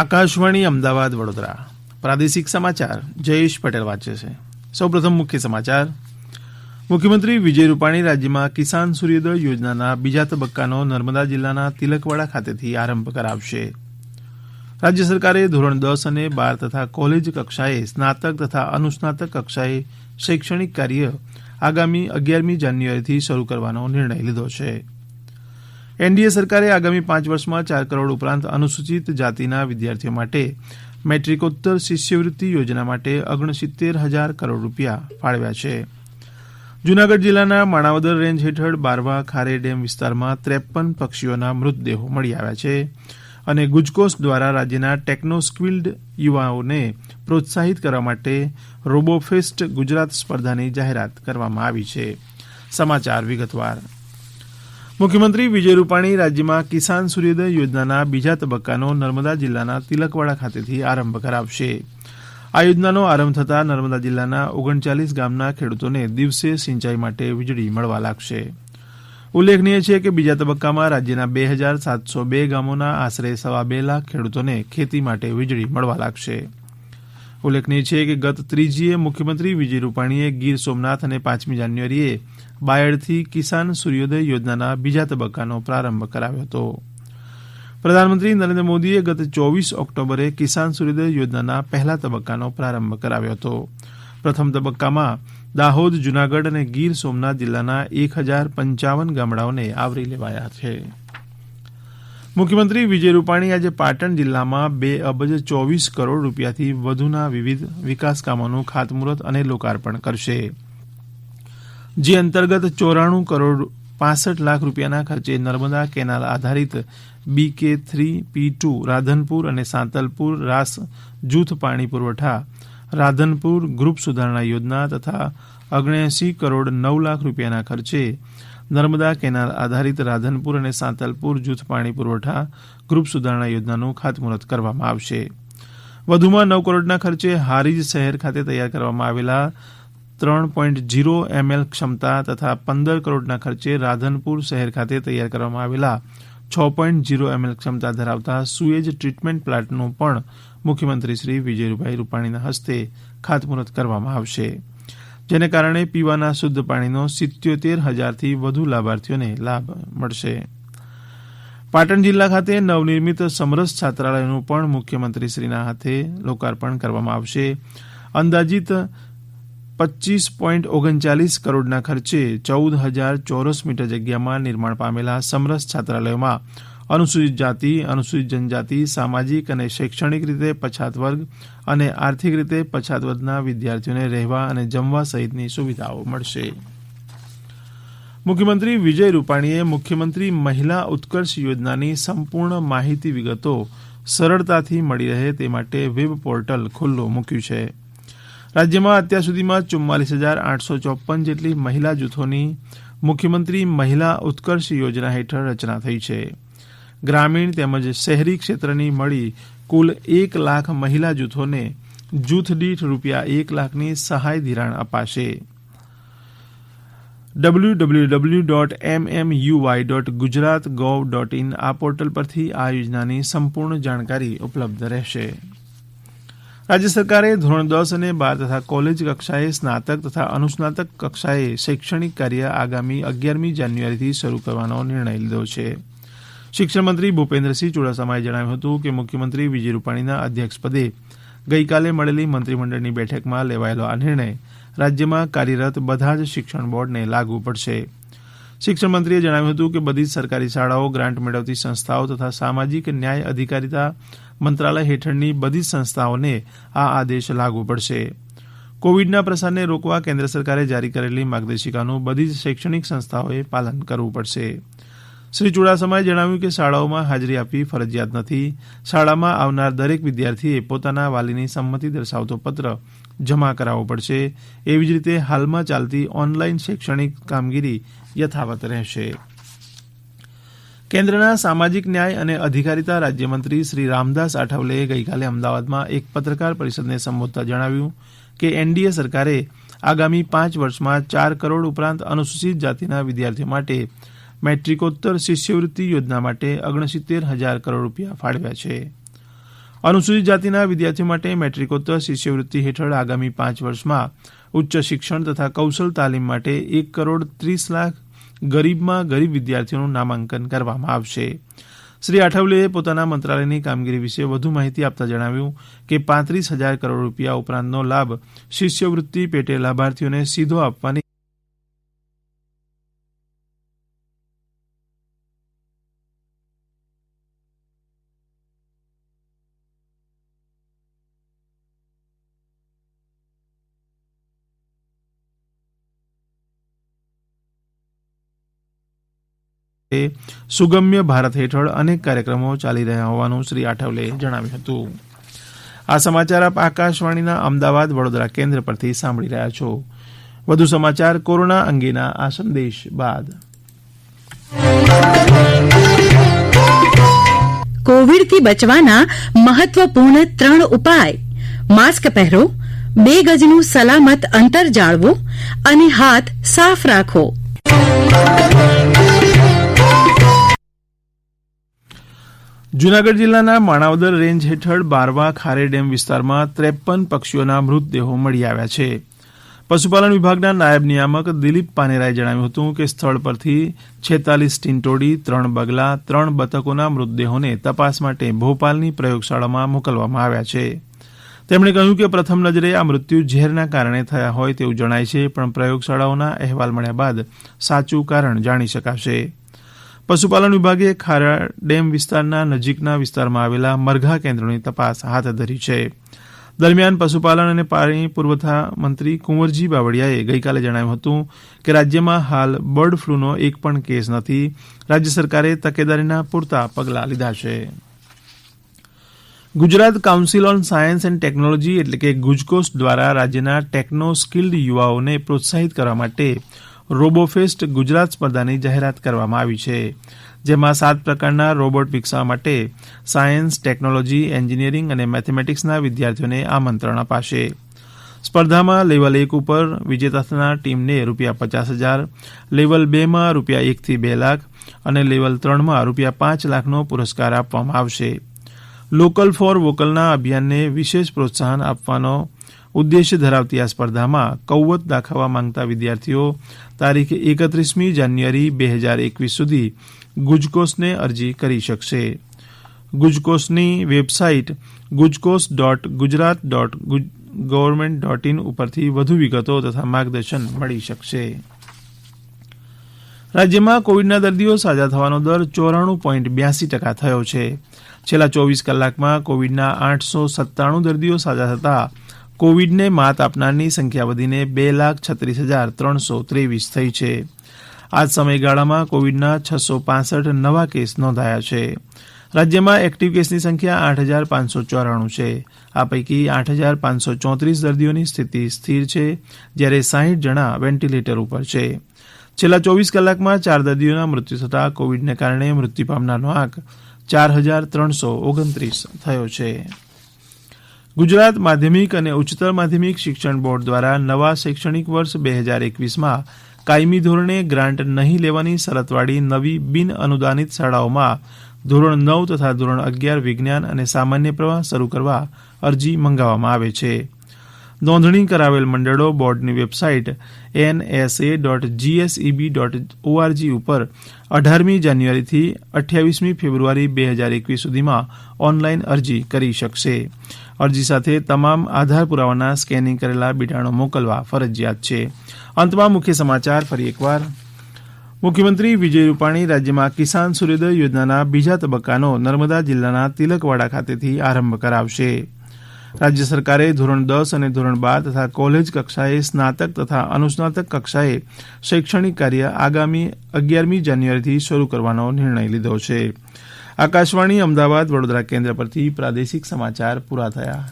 આકાશવાણી અમદાવાદ વડોદરા પ્રાદેશિક સમાચાર જયેશ પટેલ વાંચે છે. સૌપ્રથમ મુખ્ય સમાચાર. મુખ્યમંત્રી વિજય રૂપાણી રાજ્યમાં કિસાન સૂર્યોદય યોજનાના બીજા તબક્કાનો નર્મદા જિલ્લાના તિલકવાડા ખાતેથી આરંભ કરાવશે. રાજ્ય સરકારે ધોરણ 10 અને 12 તથા કોલેજ કક્ષાએ સ્નાતક તથા અનુસ્નાતક કક્ષાએ શૈક્ષણિક કાર્ય આગામી 11મી જાન્યુઆરીથી શરૂ કરવાનો નિર્ણય લીધો છે. એનડીએ સરકારે આગામી 5 વર્ષમાં 4 કરોડ ઉપરાંત અનુસૂચિત જાતિના વિદ્યાર્થીઓ માટે મેટ્રિકોત્તર શિષ્યવૃત્તિ યોજના માટે 69,000 કરોડ રૂપિયા ફાળવ્યા છે. જૂનાગઢ જિલ્લાના માણાવદર રેન્જ હેઠળ બારવા ખારે ડેમ વિસ્તારમાં 53 પક્ષીઓના મૃતદેહો મળી આવ્યા છે અને ગુજકોસ્ટ દ્વારા રાજ્યના ટેકનો સ્કિલ્ડ યુવાઓને પ્રોત્સાહિત કરવા માટે રોબોફેસ્ટ ગુજરાત સ્પર્ધાની જાહેરાત કરવામાં આવી છે. સમાચાર વિગતવાર. મુખ્યમંત્રી વિજય રૂપાણી રાજ્યમાં કિસાન સૂર્યોદય યોજનાના બીજા તબક્કાનો નર્મદા જિલ્લાના તિલકવાડા ખાતેથી આરંભ કરાવશે. આ યોજનાનો આરંભ થતાં નર્મદા જિલ્લાના 39 ગામના ખેડૂતોને દિવસે સિંચાઈ માટે વીજળી મળવા લાગશે. ઉલ્લેખનીય છે કે બીજા તબક્કામાં રાજ્યના 2,702 ગામોના આશરે 2.25 લાખ ખેડૂતોને ખેતી માટે વીજળી મળવા લાગશે. ઉલ્લેખનીય છે કે ગત 3જીએ મુખ્યમંત્રી વિજય રૂપાણીએ ગીર સોમનાથ અને 5મી જાન્યુઆરીએ બાયડથી કિસાન સૂર્યોદય યોજનાના બીજા તબક્કાનો પ્રારંભ કરાવ્યો હતો. પ્રધાનમંત્રી નરેન્દ્ર મોદીએ ગત 24 ઓક્ટોબરે કિસાન સૂર્યોદય યોજનાના પહેલા તબક્કાનો પ્રારંભ કરાવ્યો હતો. પ્રથમ તબક્કામાં દાહોદ, જૂનાગઢ અને ગીર સોમનાથ જિલ્લાના 1,055 ગામડાઓને આવરી લેવાયા છે. મુખ્યમંત્રી વિજય રૂપાણી આજે પાટણ જિલ્લામાં 2 અબજ 24 કરોડ રૂપિયાથી વધુના વિવિધ વિકાસ કામોનું ખાતમુહૂર્ત અને લોકાર્પણ કરશે. જે અંતર્ગત 94 કરોડ 65 લાખ રૂપિયાના ખર્ચે નર્મદા કેનાલ આધારિત BK3P2 રાધનપુર અને સાંતલપુર રાસ જૂથ પાણી પુરવઠા, રાધનપુર ગ્રુપ સુધારણા યોજના તથા 79 કરોડ 9 લાખ રૂપિયાના ખર્ચે નર્મદા કેનાલ આધારિત રાધનપુર અને સાંતલપુર જૂથ પાણી પુરવઠા ગ્રુપ સુધારણા યોજનાનું ખાતમુહૂર્ત કરવામાં આવશે. વધુમાં 9 કરોડના ખર્ચે હારીજ શહેર ખાતે તૈયાર કરવામાં આવેલા 3.0 ml ક્ષમતા તથા 15 કરોડના ખર્ચે રાધનપુર શહેર ખાતે તૈયાર કરવામાં આવેલા 6.0 ml ક્ષમતા ધરાવતા સુએજ ટ્રીટમેન્ટ પ્લાન્ટનું પણ મુખ્યમંત્રી શ્રી વિજયભાઈ રૂપાણીના હસ્તે ખાતમુહૂર્ત કરવામાં આવશે. જેને કારણે પીવાના શુદ્ધ પાણીનો 77,000થી વધુ લાભાર્થીઓને લાભ મળશે. પાટણ જિલ્લા ખાતે નવનિર્મિત સમરસ છાત્રાલયનું પણ મુખ્યમંત્રીશ્રીના હાથે લોકાર્પણ કરવામાં આવશે. અંદાજિત 25.39 કરોડના ખર્ચે 14,000 ચોરસ મીટર જગ્યામાં નિર્માણ પામેલા સમરસ છાત્રાલયોમાં અનુસૂચિત જાતિ, અનુસૂચિત જનજાતિ, સામાજિક અને શૈક્ષણિક રીતે પછાત વર્ગ અને આર્થિક રીતે પછાત વર્ગના વિદ્યાર્થીઓને રહેવા અને જમવા સહિતની સુવિધાઓ મળશે. મુખ્યમંત્રી વિજય રૂપાણીએ મુખ્યમંત્રી મહિલા ઉત્કર્ષ યોજનાની સંપૂર્ણ માહિતી વિગતો સરળતાથી મળી રહે તે માટે વેબ પોર્ટલ ખુલ્લું મૂક્યું છે. રાજ્યમાં અત્યાર સુધીમાં 44,854 જેટલી મહિલા જૂથોની મુખ્યમંત્રી મહિલા ઉત્કર્ષ યોજના હેઠળ રચના થઈ છે. ગ્રામીણ તેમજ શહેરી ક્ષેત્રની મળી કુલ 1 લાખ મહિલા જૂથોને જૂથ દીઠ રૂપિયા 1 લાખની સહાય ધિરાણ અપાશે. www.mmui.gujarat.gov.in આ પોર્ટલ પરથી આ યોજનાની સંપૂર્ણ જાણકારી ઉપલબ્ધ રહેશે. રાજ્ય સરકારે ધોરણ 10 અને 12 તથા કોલેજ કક્ષાએ સ્નાતક તથા અનુસ્નાતક કક્ષાએ શૈક્ષણિક કાર્ય આગામી 11મી જાન્યુઆરીથી શરૂ કરવાનો નિર્ણય લીધો છે. શિક્ષણ મંત્રી ભૂપેન્દ્રસિંહ ચુડાસમાએ જણાવ્યું હતું કે મુખ્યમંત્રી વિજય રૂપાણીના અધ્યક્ષપદે ગઈકાલે મળેલી મંત્રીમંડળની બેઠકમાં લેવાયેલો આ નિર્ણય રાજ્યમાં કાર્યરત બધા જ શિક્ષણ બોર્ડને લાગુ પડશે. શિક્ષણ મંત્રીએ જણાવ્યું હતું કે બધી જ સરકારી શાળાઓ, ગ્રાન્ટ મેળવતી સંસ્થાઓ તથા સામાજિક ન્યાય અધિકારીતા મંત્રાલય હેઠળની બધી જ સંસ્થાઓને આ આદેશ લાગુ પડશે. કોવિડના પ્રસારને રોકવા કેન્દ્ર સરકારે જારી કરેલી માર્ગદર્શિકાનું બધી જ શૈક્ષણિક સંસ્થાઓએ પાલન કરવું પડશે. શ્રી ચુડાસમાએ જણાવ્યું કે શાળાઓમાં હાજરી આપવી ફરજિયાત નથી. શાળામાં આવનાર દરેક વિદ્યાર્થીએ પોતાના વાલીની સંમતિ દર્શાવતો પત્ર જમા કરાવવો પડશે. એવી જ રીતે હાલમાં ચાલતી ઓનલાઈન શૈક્ષણિક કામગીરી યથાવત રહેશે. કેન્દ્રના સામાજિક ન્યાય અને અધિકારીતા રાજ્યમંત્રી શ્રી રામદાસ આઠવલેએ ગઈકાલે અમદાવાદમાં એક પત્રકાર પરિષદને સંબોધતા જણાવ્યું કે એનડીએ સરકારે આગામી 5 વર્ષમાં 4 કરોડ ઉપરાંત અનુસૂચિત જાતિના વિદ્યાર્થીઓ માટે મેટ્રિકોત્તર શિષ્યવૃત્તિ યોજના માટે 69,000 કરોડ રૂપિયા ફાળવ્યા છે. અનુસૂચિત જાતિના વિદ્યાર્થીઓ માટે મેટ્રિકોત્તર શિષ્યવૃત્તિ હેઠળ આગામી 5 વર્ષમાં ઉચ્ચ શિક્ષણ તથા કૌશલ તાલીમ માટે 1 કરોડ 30 લાખ ગરીબમાં ગરીબ વિદ્યાર્થીઓનું નામાંકન કરવામાં આવશે. શ્રી આઠવલેએ પોતાના મંત્રાલયની કામગીરી વિશે વધુ માહિતી આપતા જણાવ્યું કે 35,000 કરોડ રૂપિયા ઉપરાંતનો લાભ શિષ્યવૃત્તિ પેટે લાભાર્થીઓને સીધો આપવાની સુગમ્ય ભારત હેઠળ અનેક કાર્યક્રમો ચાલી રહ્યા હોવાનું શ્રી આઠવલેએ જણાવ્યું હતું. આ સમાચાર આપ આકાશવાણીના અમદાવાદ વડોદરા કેન્દ્ર પરથી સાંભળી રહ્યા છો. વધુ સમાચાર કોરોના અંગેના આ સંદેશ બાદ. કોવિડથી બચવાના મહત્વપૂર્ણ 3 ઉપાય. માસ્ક પહેરો, 2 ગજનું સલામત અંતર જાળવો અને હાથ સાફ રાખો. જૂનાગઢ જિલ્લાના માણાવદર રેન્જ હેઠળ બારવા ખારે ડેમ વિસ્તારમાં 53 પક્ષીઓના મૃતદેહો મળી આવ્યા છે. પશુપાલન વિભાગના નાયબ નિયામક દિલીપ પાનેરાએ જણાવ્યું હતું કે સ્થળ પરથી 46 ટીંટોડી, 3 બગલા, 3 બતકોના મૃતદેહોને તપાસ માટે ભોપાલની પ્રયોગશાળામાં મોકલવામાં આવ્યા છે. તેમણે કહ્યું કે પ્રથમ નજરે આ મૃત્યુ ઝેરના કારણે થયા હોય તેવું જણાય છે, પણ પ્રયોગશાળાઓના અહેવાલ મળ્યા બાદ સાચું કારણ જાણી શકાશે. પશુપાલન વિભાગે ખારા ડેમ વિસ્તારના નજીકના વિસ્તારમાં આવેલા મરઘા કેન્દ્રોની તપાસ હાથ ધરી છે. દરમિયાન પશુપાલન અને પાણી પુરવઠા મંત્રી કુંવરજી બાવળિયાએ ગઈકાલે જણાવ્યું હતું કે રાજ્યમાં હાલ બર્ડ ફ્લૂનો એક પણ કેસ નથી. રાજ્ય સરકારે તકેદારીના પૂરતા પગલાં લીધા છે. Gujarat council on science and technology એટલે કે ગુજકોસ દ્વારા રાજ્યના ટેકનો સ્કિલ્ડ યુવાઓને પ્રોત્સાહિત કરવા માટે રોબોફેસ્ટ ગુજરાત સ્પર્ધાની જાહેરાત કરવામાં આવી છે, જેમાં 7 પ્રકારના રોબોટ વિકસાવવા માટે સાયન્સ, ટેકનોલોજી, એન્જિનિયરિંગ અને મેથેમેટિક્સના વિદ્યાર્થીઓને આમંત્રણ અપાશે. સ્પર્ધામાં લેવલ 1 ઉપર વિજેતા થનાર ટીમને ₹50,000, લેવલ 2માં ₹1 થી 2 લાખ અને લેવલ 3માં ₹5 લાખનો પુરસ્કાર આપવામાં આવશે. લોકલ ફોર વોકલના અભિયાનને વિશેષ પ્રોત્સાહન આપવાનો ઉદ્દેશ્ય ધરાવતી આ સ્પર્ધામાં કૌવત દાખવવા માંગતા વિદ્યાર્થીઓ તારીખ 31મી જાન્યુઆરી 2021 સુધી ગુજકોસને અરજી કરી શકશે. ગુજકોસની વેબસાઇટ gujcos.gujarat.gov.in ઉપરથી વધુ વિગતો તથા માર્ગદર્શન મળી શકશે. રાજ્યમાં કોવિડના દર્દીઓ સાજા થવાનો દર 94.82% થયો છે. છેલ્લા 24 કલાકમાં કોવિડના 897 દર્દીઓ સાજા થતાં કોવિડને માત આપનારની સંખ્યા વધીને 2,36,323 થઈ છે. આ સમયગાળામાં કોવિડના 665 નવા કેસ નોંધાયા છે. રાજ્યમાં એક્ટિવ કેસની સંખ્યા 8,594 છે. આ પૈકી 8,534 દર્દીઓની સ્થિતિ સ્થિર છે, જ્યારે 60 જણા વેન્ટિલેટર ઉપર છે. છેલ્લા 24 કલાકમાં 4 દર્દીઓના મૃત્યુ થતાં કોવિડને કારણે મૃત્યુ પામનારનો આંક 4,329 થયો છે. ગુજરાત માધ્યમિક અને ઉચ્ચતર માધ્યમિક શિક્ષણ બોર્ડ દ્વારા નવા શૈક્ષણિક વર્ષ 2021માં કાયમી ધોરણે ગ્રાન્ટ નહીં લેવાની શરતવાળી નવી બિન અનુદાનિત શાળાઓમાં ધોરણ 9 તથા ધોરણ 11 વિજ્ઞાન અને સામાન્ય પ્રવાહ શરૂ કરવા અરજી મંગાવવામાં આવે છે. નોંધણી કરાવેલ મંડળો બોર્ડની વેબસાઇટ nsa.gseb.org ઉપર 18મી જાન્યુઆરીથી 28મી ફેબ્રુઆરી 2021 સુધીમાં ઓનલાઈન અરજી કરી શકશે. અરજી સાથે તમામ આધાર પુરાવાના સ્કેનિંગ કરેલા બિડાણો મોકલવા ફરજિયાત છે. અંતમાં મુખ્ય સમાચાર ફરી એકવાર. મુખ્યમંત્રી વિજય રૂપાણી રાજ્યમાં કિસાન સૂર્યોદય યોજનાના બીજા તબક્કાનો નર્મદા જિલ્લાના તિલકવાડા ખાતેથી આરંભ કરાવશે. રાજ્ય સરકારે ધોરણ 10 અને ધોરણ 12 તથા કોલેજ કક્ષાએ સ્નાતક તથા અનુસ્નાતક કક્ષાએ શૈક્ષણિક કાર્ય આગામી 11મી જાન્યુઆરીથી શરૂ કરવાનો નિર્ણય લીધો છે. આકાશવાણી અમદાવાદ વડોદરા કેન્દ્ર પરથી પ્રાદેશિક સમાચાર પૂરા થયા.